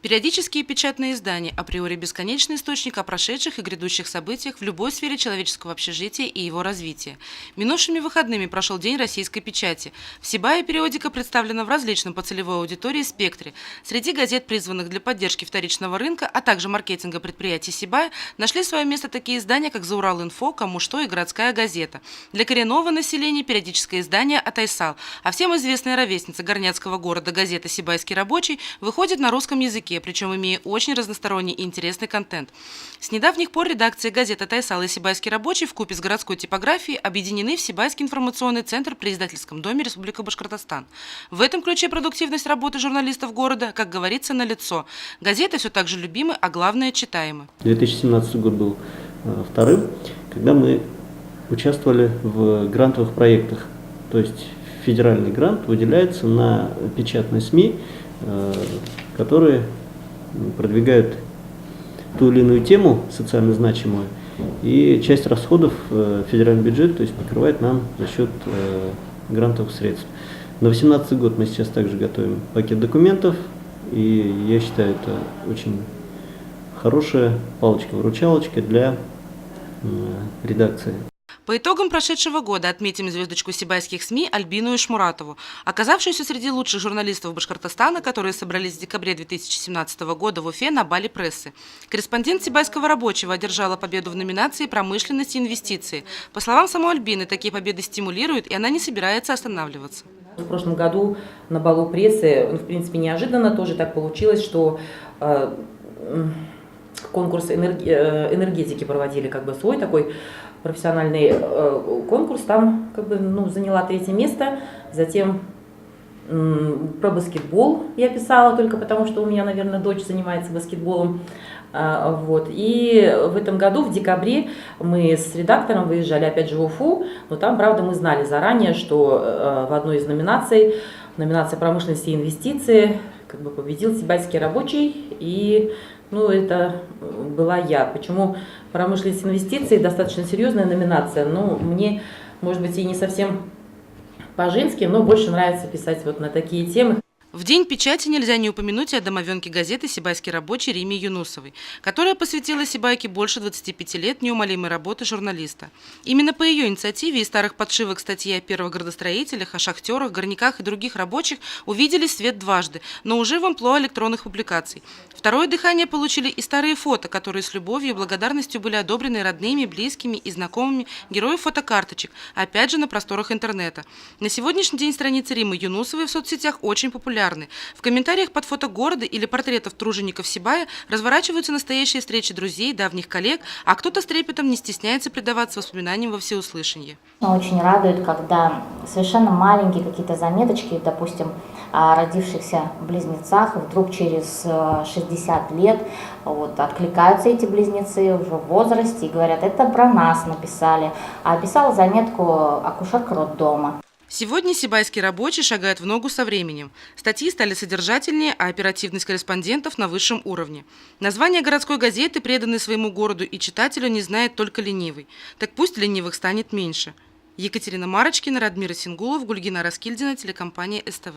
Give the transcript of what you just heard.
Периодические печатные издания априори бесконечный источник о прошедших и грядущих событиях в любой сфере человеческого общежития и его развития. Минувшими выходными прошел День российской печати. В Сибае периодика представлена в различном по целевой аудитории спектре. Среди газет, призванных для поддержки вторичного рынка, а также маркетинга предприятий Сибая, нашли свое место такие издания, как «Заурал-Инфо», «Кому что» и «Городская газета». Для коренного населения периодическое издание «Атайсал», а всем известная ровесница горняцкого города газета «Сибайский рабочий» выходит на русском языке, причем имея очень разносторонний и интересный контент. С недавних пор редакции газет «Атайсал» и «Сибайский рабочий» вкупе с городской типографией объединены в Сибайский информационный центр при Издательском доме Республика Башкортостан. В этом ключе продуктивность работы журналистов города, как говорится, налицо. Газеты все так же любимы, а главное – читаемы. 2017 год был вторым, когда мы участвовали в грантовых проектах. То есть федеральный грант выделяется на печатные СМИ, которые продвигают ту или иную тему социально значимую, и часть расходов федеральный бюджет, то есть, покрывает нам за счет грантовых средств. На 2018 год мы сейчас также готовим пакет документов, и я считаю, это очень хорошая палочка-выручалочка для редакции. По итогам прошедшего года отметим звездочку сибайских СМИ Альбину Ишмуратову, оказавшуюся среди лучших журналистов Башкортостана, которые собрались в декабре 2017 года в Уфе на бале прессы. Корреспондент Сибайского рабочего одержала победу в номинации «Промышленность и инвестиции». По словам самой Альбины, такие победы стимулируют, и она не собирается останавливаться. В прошлом году на балу прессы, в принципе, неожиданно тоже так получилось, что конкурс энергетики проводили, свой такой профессиональный конкурс. Там заняла 3-е место. Затем про баскетбол я писала только потому, что у меня, наверное, дочь занимается баскетболом. И в этом году, в декабре, мы с редактором выезжали опять же в Уфу, но там, правда, мы знали заранее, что в одной из номинаций, номинация «Промышленности и инвестиции», победил Сибайский рабочий, и это была я. Почему «Промышленность и инвестиции» достаточно серьезная номинация, мне, может быть, и не совсем по-женски, но больше нравится писать на такие темы. В День печати нельзя не упомянуть и о домовенке газеты «Сибайский рабочий» Риме Юнусовой, которая посвятила Сибайке больше 25 лет неумолимой работы журналиста. Именно по ее инициативе из старых подшивок статьи о первых градостроителях, о шахтерах, горняках и других рабочих увидели свет дважды, но уже в амплуа электронных публикаций. Второе дыхание получили и старые фото, которые с любовью и благодарностью были одобрены родными, близкими и знакомыми героев фотокарточек, опять же на просторах интернета. На сегодняшний день страницы Римы Юнусовой в соцсетях очень популярны. В комментариях под фото города или портретов тружеников Сибая разворачиваются настоящие встречи друзей, давних коллег, а кто-то с трепетом не стесняется предаваться воспоминаниям во всеуслышание. Очень радует, когда совершенно маленькие какие-то заметочки, допустим, о родившихся близнецах, вдруг через 60 лет откликаются эти близнецы уже в возрасте и говорят: это про нас написали, а писала заметку акушерка роддома. Сегодня Сибайский рабочий шагает в ногу со временем. Статьи стали содержательнее, а оперативность корреспондентов на высшем уровне. Название городской газеты, преданной своему городу и читателю, не знает только ленивый. Так пусть ленивых станет меньше. Екатерина Марочкина, Радмир Сингулов, Гульгина Раскильдина, телекомпания СТВ.